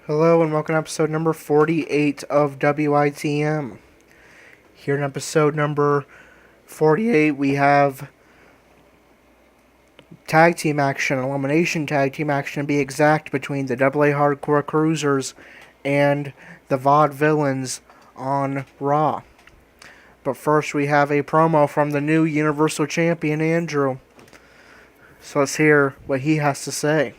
Hello and welcome to episode number 48 of WITM. Here in episode number 48 we have tag team action, elimination tag team action to be exact, between the AA Hardcore Cruisers and the Vaudevillains on Raw. But first we have a promo from the new Universal Champion, Andrew. So let's hear what he has to say.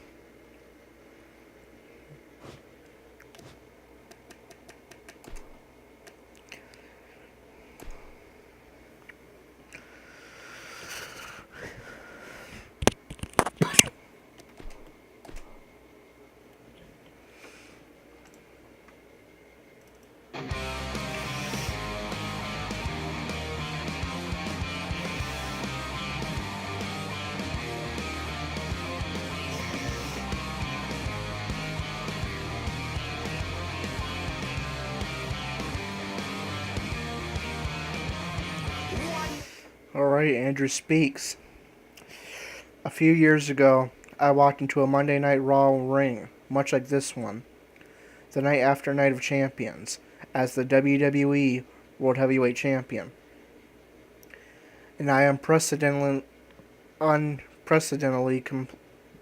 Alright, Andrew speaks. A few years ago, I walked into a Monday Night Raw ring, much like this one, the night after Night of Champions, as the WWE World Heavyweight Champion. And I unprecedentedly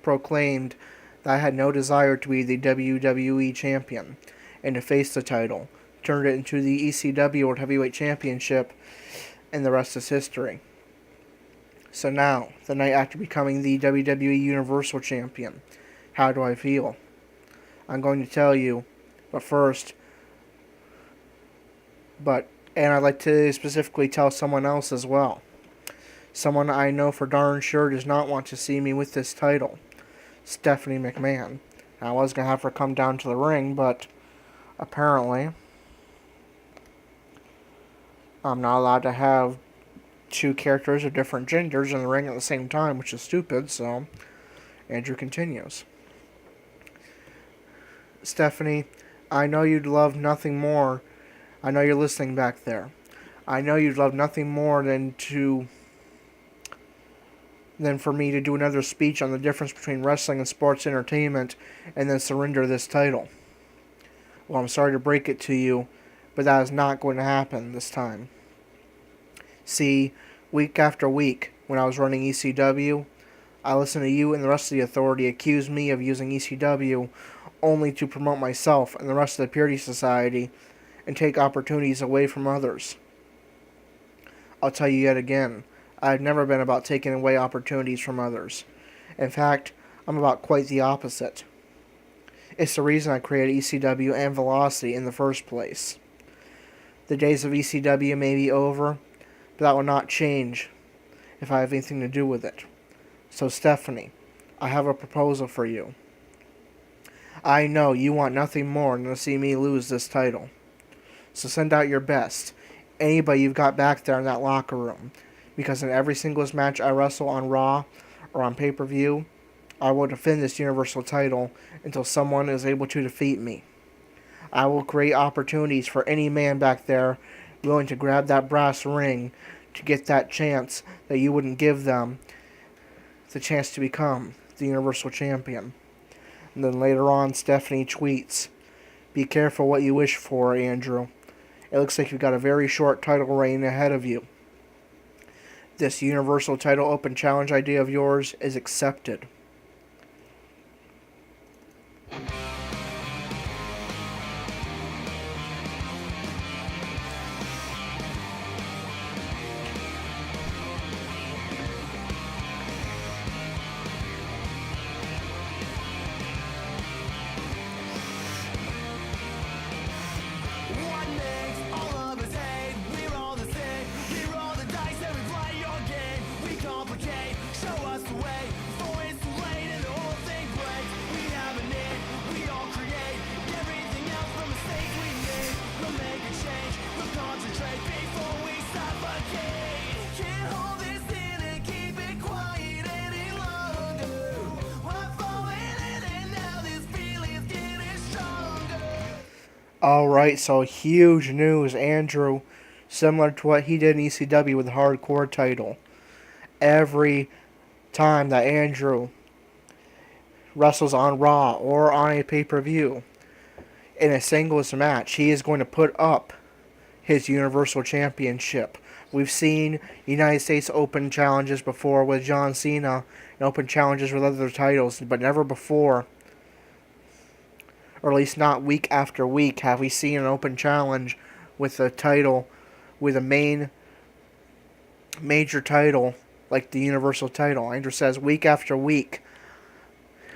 proclaimed that I had no desire to be the WWE Champion and to face the title, turned it into the ECW World Heavyweight Championship, and the rest is history. So now, the night after becoming the WWE Universal Champion, how do I feel? I'm going to tell you, and I'd like to specifically tell someone else as well. Someone I know for darn sure does not want to see me with this title. Stephanie McMahon. I was going to have her come down to the ring, but apparently I'm not allowed to have two characters of different genders in the ring at the same time, which is stupid, so Andrew continues. Stephanie, I know you'd love nothing more. I know you're listening back there. I know you'd love nothing more than for me to do another speech on the difference between wrestling and sports entertainment and then surrender this title. Well, I'm sorry to break it to you, but that is not going to happen this time. See, week after week, when I was running ECW, I listened to you and the rest of the authority accuse me of using ECW only to promote myself and the rest of the Purity Society and take opportunities away from others. I'll tell you yet again, I've never been about taking away opportunities from others. In fact, I'm about quite the opposite. It's the reason I created ECW and Velocity in the first place. The days of ECW may be over, but that will not change if I have anything to do with it. So Stephanie, I have a proposal for you. I know you want nothing more than to see me lose this title. So send out your best, anybody you've got back there in that locker room, because in every singles match I wrestle on Raw or on pay-per-view, I will defend this Universal title until someone is able to defeat me. I will create opportunities for any man back there willing to grab that brass ring to get that chance that you wouldn't give them, the chance to become the Universal Champion. And then later on, Stephanie tweets, "Be careful what you wish for, Andrew. It looks like you've got a very short title reign ahead of you. This Universal title open challenge idea of yours is accepted." Alright, so huge news, Andrew. Similar to what he did in ECW with the Hardcore title. Every time that Andrew wrestles on Raw or on a pay-per-view, in a singles match, he is going to put up his Universal Championship. We've seen United States Open challenges before with John Cena and Open challenges with other titles, but never before, or at least not week after week, have we seen an Open challenge with a title, with a major title like the Universal title. Andrew says week after week,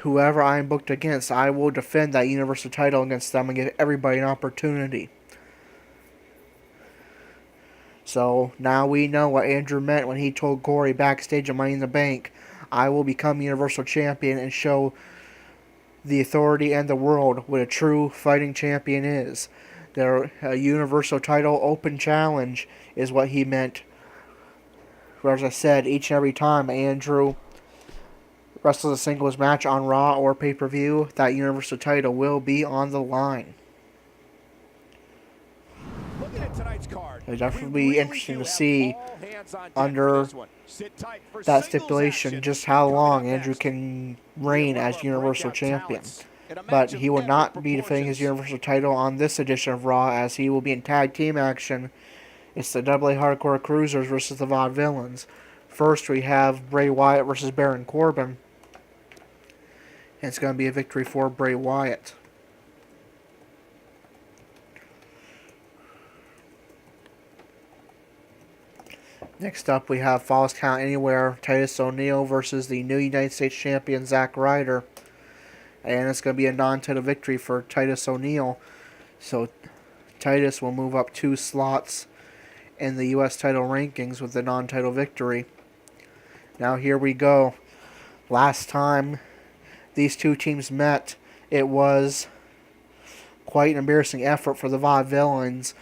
whoever I am booked against, I will defend that Universal title against them and give everybody an opportunity. So now we know what Andrew meant when he told Corey backstage at Money in the Bank, I will become Universal Champion and show the authority and the world what a true fighting champion is. The Universal title Open challenge is what he meant. As I said, each and every time Andrew wrestles a singles match on Raw or pay-per-view, that Universal title will be on the line. It'll definitely be interesting to see under that stipulation just how long Andrew can reign as Universal Champion. But he will not be defending his Universal title on this edition of Raw, as he will be in tag team action. It's the AA Hardcore Cruisers versus the Vaudevillains. First, we have Bray Wyatt versus Baron Corbin. And it's going to be a victory for Bray Wyatt. Next up, we have Falls Count Anywhere, Titus O'Neil versus the new United States Champion, Zack Ryder. And it's going to be a non-title victory for Titus O'Neil. So Titus will move up 2 slots in the U.S. title rankings with the non-title victory. Now here we go. Last time these two teams met, it was quite an embarrassing effort for the Vaudevillains,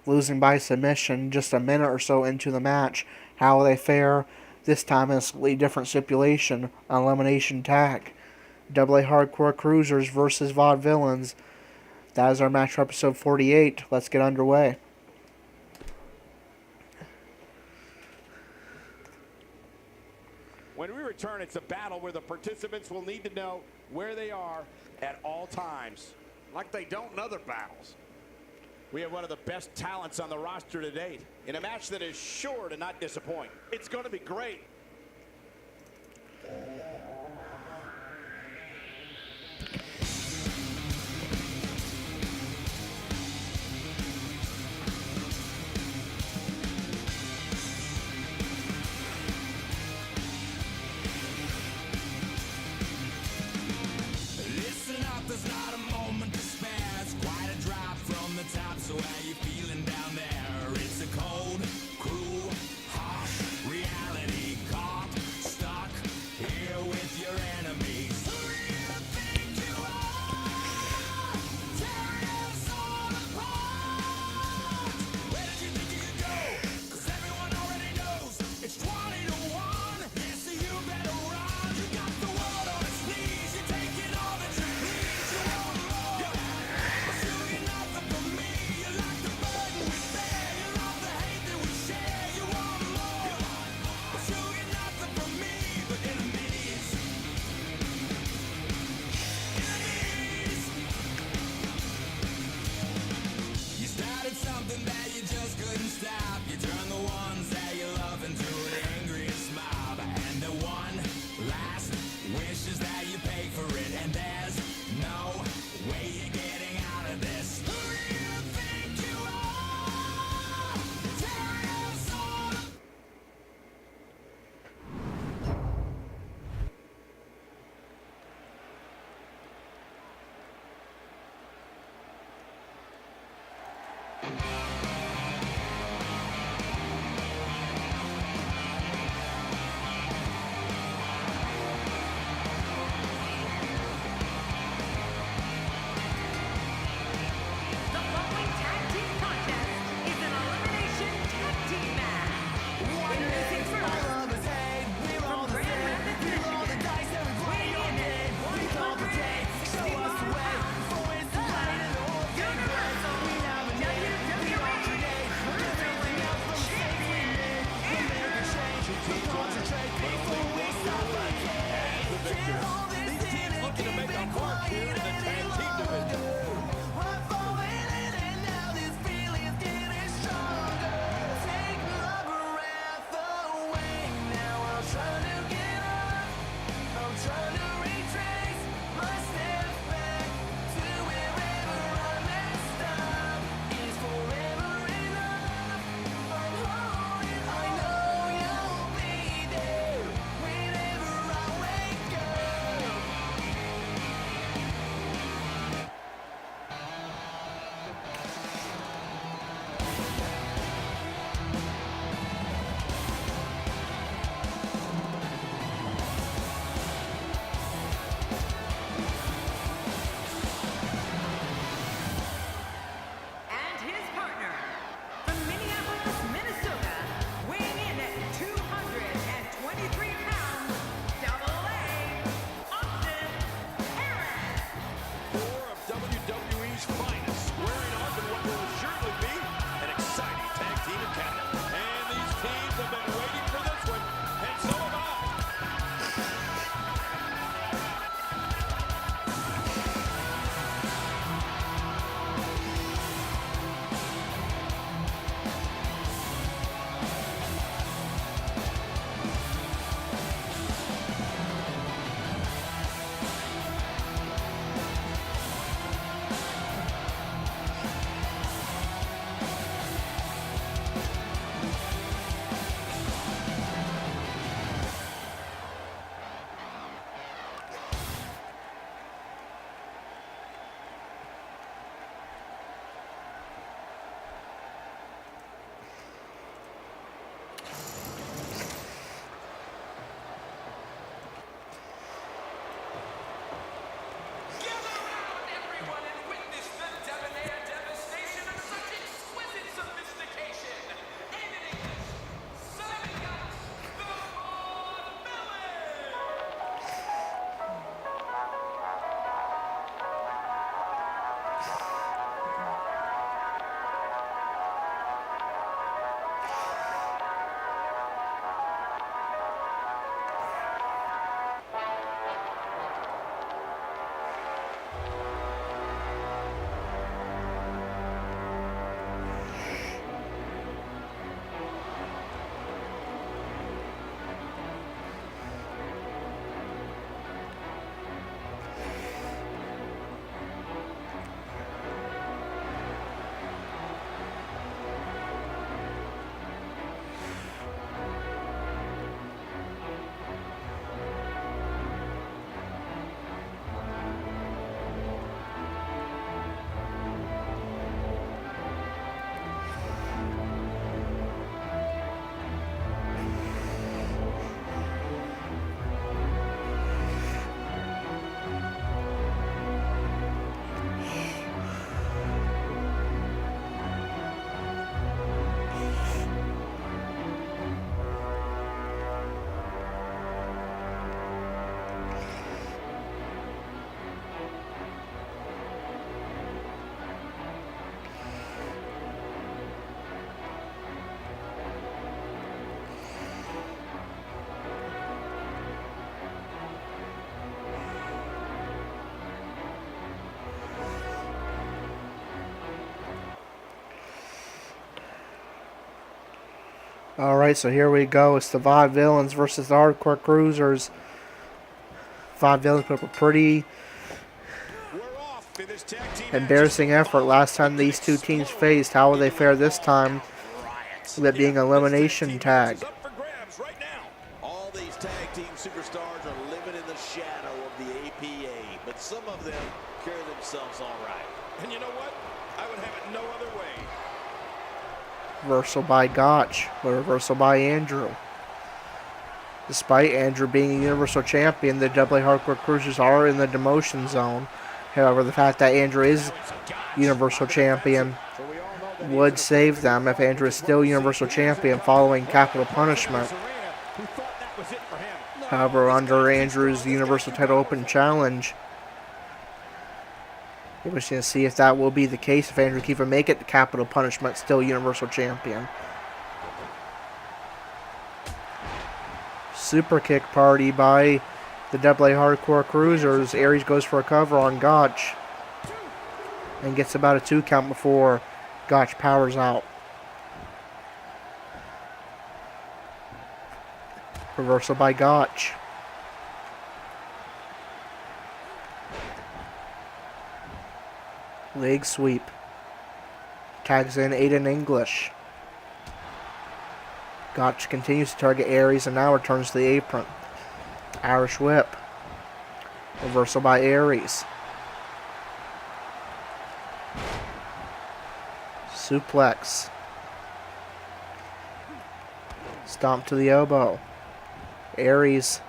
losing by submission just a minute or so into the match. How will they fare this time in a slightly different stipulation, an elimination tag? AA Hardcore Cruisers versus Vaudevillains. That is our match for episode 48. Let's get underway. When we return, it's a battle where the participants will need to know where they are at all times, like they don't in other battles. We have one of the best talents on the roster to date in a match that is sure to not disappoint. It's going to be great. So how you feeling down there? It's a cold, cruel, harsh reality. Caught, stuck here with your enemies. Who do you think you are? Tearing us all apart. Where did you think you could go? 'Cause everyone already knows it's 20 to 1. Yeah, so you better run. You got the world on its knees. You're taking all that you please. You want more. But you get nothing from me. Something that you just couldn't stop. You turn the ones that you love into the angriest mob. And the one last wish is that you pay for it. And there's no way you're getting out of this. Who do you think you are? Tearing us all apart. Alright, so here we go. It's the Vaudevillains versus the Hardcore Cruisers. Vaudevillains put up a pretty embarrassing effort last time these two teams faced. How will they fare this time? With it being an elimination tag. All these tag team superstars are living in the shadow of the APA, but some of them carry themselves all right. And you know what? I would have it no other way. Reversal by Gotch, a reversal by Andrew. Despite Andrew being a Universal Champion, the AA Hardcore Cruisers are in the demotion zone. However, the fact that Andrew is Universal Champion would save them if Andrew is still Universal Champion following capital punishment. However, under Andrew's Universal Title Open Challenge, we're just going to see if that will be the case. If Andrew can even make it to capital punishment, still Universal Champion. Super kick party by the AA Hardcore Cruisers. Aries goes for a cover on Gotch and gets about a 2 count before Gotch powers out. Reversal by Gotch. Leg sweep. Tags in Aiden English. Gotch continues to target Aries and now returns to the apron. Irish whip. Reversal by Aries. Suplex. Stomp to the elbow. Aries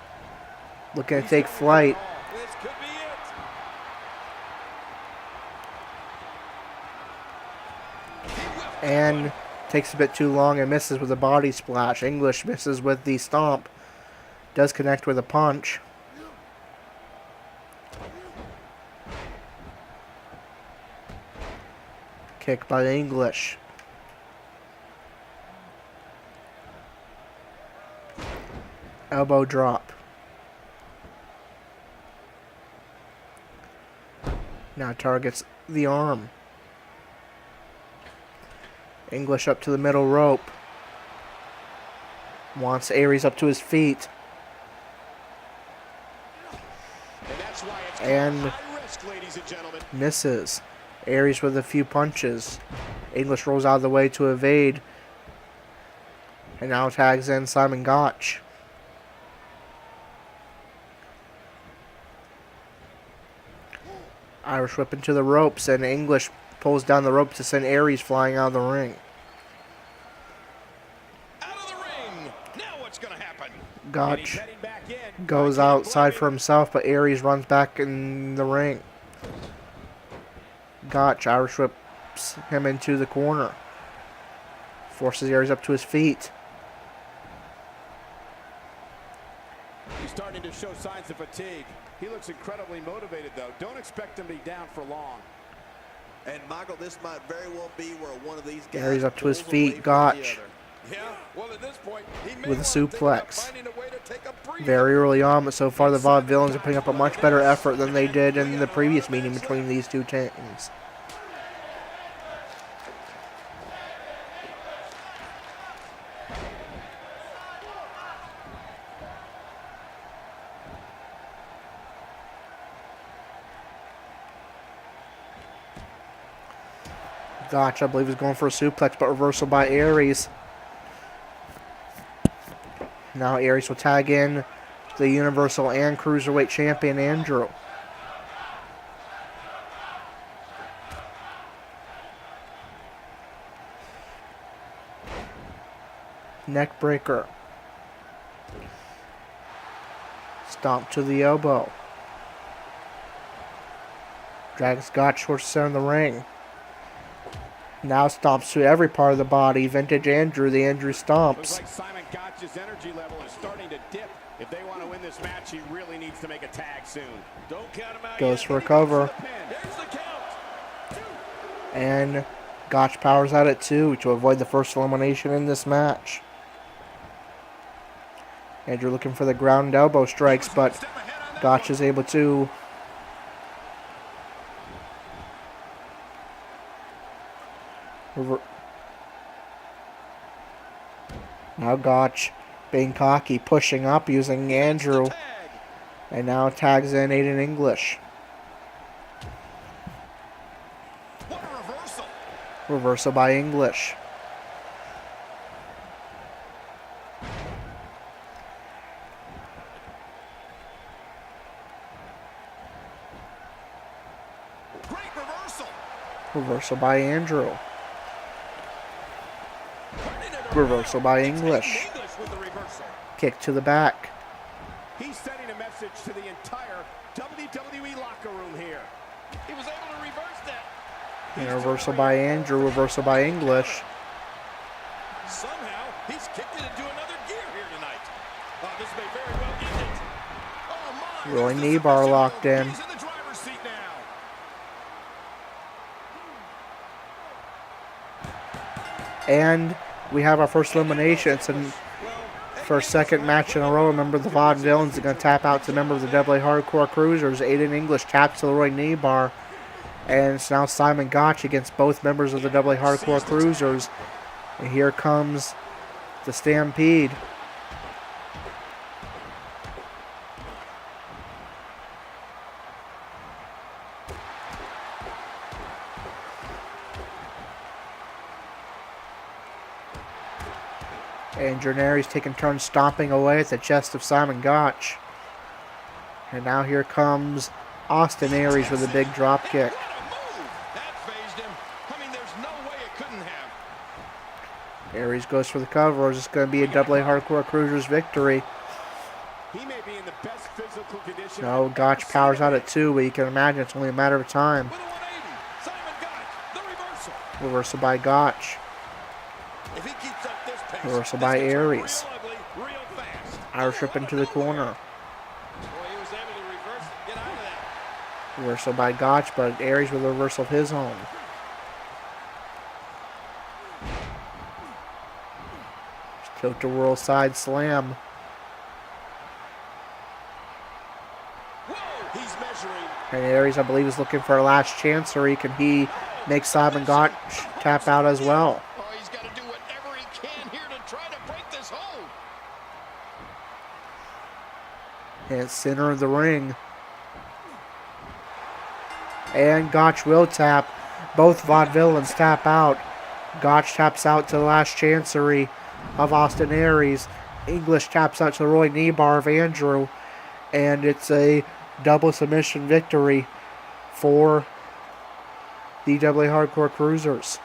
looking to take flight. This could be it. And takes a bit too long and misses with a body splash. English misses with the stomp. Does connect with a punch. Kick by English. Elbow drop. Now targets the arm. English up to the middle rope. Wants Aries up to his feet. And misses. Aries with a few punches. English rolls out of the way to evade. And now tags in Simon Gotch. Irish whip into the ropes, and English pulls down the rope to send Aries flying out of the ring. Out of the ring. Now what's going to happen? Gotch goes outside for himself, but Aries runs back in the ring. Gotch Irish whips him into the corner. Forces Aries up to his feet. He's starting to show signs of fatigue. He looks incredibly motivated, though. Don't expect him to be down for long. And Michael, this might very well be where one of these guys Aries up to his feet. Gotch yeah, well, at this point, he may with a want to think about suplex. finding a way to take a breather. Very early on, but so far the Vaudevillains are putting up a much better effort than they did in the previous meeting between these two teams. Gotch, I believe, is going for a suplex, but reversal by Aries. Now Aries will tag in the Universal and Cruiserweight Champion, Andrew. Neck breaker. Stomp to the elbow. Drags Gotch towards the center of the ring. Now stomps to every part of the body. Vintage Andrew, the Andrew stomps. Looks like Simon Gotch's energy level is starting to dip. If they want to win this match, he really needs to make a tag soon. Don't count him out. Goes yet. for a cover. There's the count. And Gotch powers out at 2 to avoid the first elimination in this match. Andrew looking for the ground elbow strikes, but Gotch is able to Now Gotch being cocky, pushing up, using Andrew. And now tags in Aiden English. What a reversal. Reversal by English. Great reversal. Reversal by Andrew. Reversal by English. With the reversal. Kick to the back. He's sending a message to the entire WWE locker room here. He was able to reverse that. And reversal by Andrew. Reversal by English. Somehow, he's kicked it into another gear here tonight. This may very well end it. Oh my. Rolling knee bar locked in. He's in the driver's seat now. And we have our first elimination. It's for a second match in a row. Remember, the Vaudevillains are going to tap out to a member of the Double Hardcore Cruisers. Aiden English taps to the Leroy knee bar. And it's now Simon Gotch against both members of the Double Hardcore Cruisers. And here comes the Stampede. And Jerneri's taking turns stomping away at the chest of Simon Gotch. And now here comes Austin Aries with a big drop kick. That phased him. I mean, there's no way it couldn't have. Aries goes for the cover. It's going to be a Double Hardcore Cruisers victory. He may be in the best physical condition. No, Gotch powers out at 2, but you can imagine it's only a matter of time. With a 180, Simon Gotch, the reversal. Reversal by Gotch. If he keeps up this pace, Reversal by Aries. real ugly, real fast. Irish whip into the corner. Boy, he was able to reverse it. Get out of that. Reversal by Gotch, but Aries with a reversal of his own. Tilt to whirl side slam. Whoa, he's measuring. And Aries, I believe, is looking for a last chance, or can he make Simon Gotch tap out as well? Oh, he's got to do whatever he can here to try to break this hold. And center of the ring. And Gotch will tap. Both Vaudevillains tap out. Gotch taps out to the last chancery of Austin Aries. English taps out to the Roy knee bar of Andrew. And it's a double submission victory for the Double Hardcore Cruisers.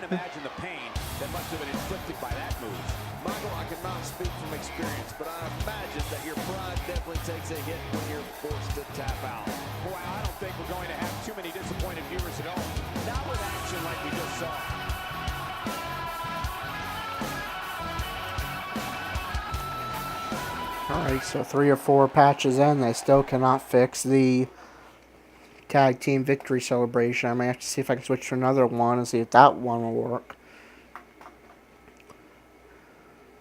Imagine the pain that must have been inflicted by that move. Michael, I cannot speak from experience, but I imagine that your pride definitely takes a hit when you're forced to tap out. Boy, I don't think we're going to have too many disappointed viewers at home. Not with action like we just saw. Alright, so 3 or 4 patches in, they still cannot fix the tag team victory celebration. I may have to see if I can switch to another one and see if that one will work.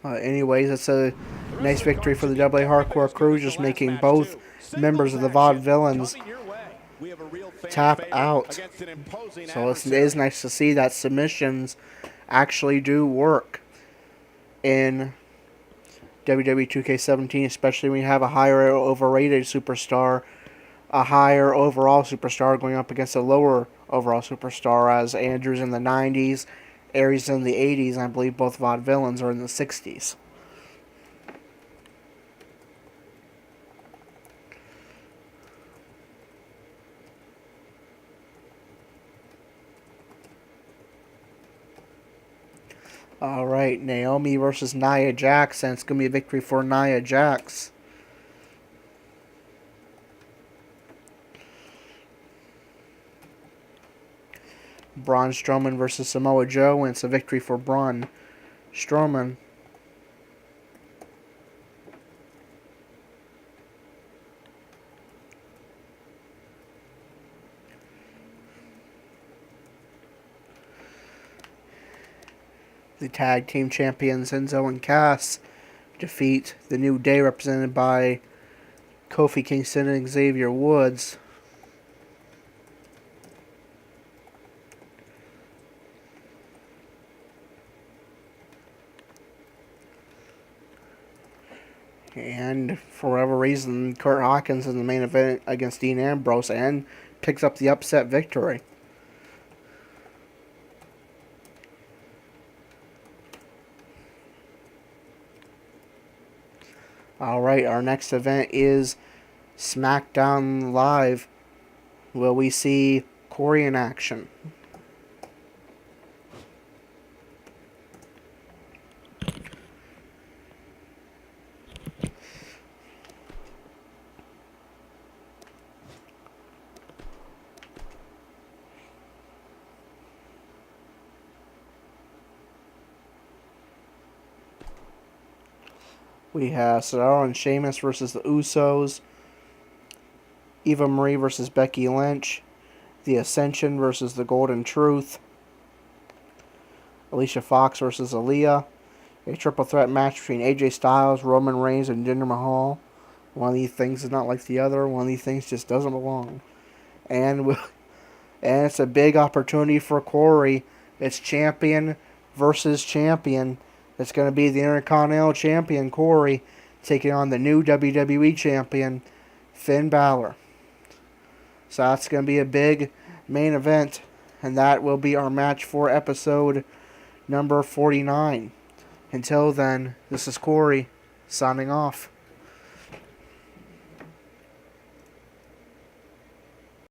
Anyways, it's a nice victory for the Double Hardcore Cruisers, making both members of the Vaudevillains tap out. So it is nice to see that submissions actually do work in WWE 2K17, especially when you have a higher overrated superstar, a higher overall superstar going up against a lower overall superstar, as Andrews in the 90s, Aries in the 80s, and I believe both Vaudevillains are in the 60s. Alright, Naomi versus Nia Jax, and it's going to be a victory for Nia Jax. Braun Strowman versus Samoa Joe, and it's a victory for Braun Strowman. The tag team champions Enzo and Cass defeat the New Day, represented by Kofi Kingston and Xavier Woods. And for whatever reason, Kurt Hawkins in the main event against Dean Ambrose and picks up the upset victory. Alright, our next event is SmackDown Live, where we see Corey in action. We have Cesaro and Sheamus versus the Usos, Eva Marie versus Becky Lynch, The Ascension versus the Golden Truth, Alicia Fox versus Aaliyah, a triple threat match between AJ Styles, Roman Reigns, and Jinder Mahal. One of these things is not like the other. One of these things just doesn't belong. And it's a big opportunity for Corey. It's champion versus champion. It's going to be the Intercontinental Champion, Corey, taking on the new WWE Champion, Finn Balor. So that's going to be a big main event. And that will be our match for episode number 49. Until then, this is Corey, signing off.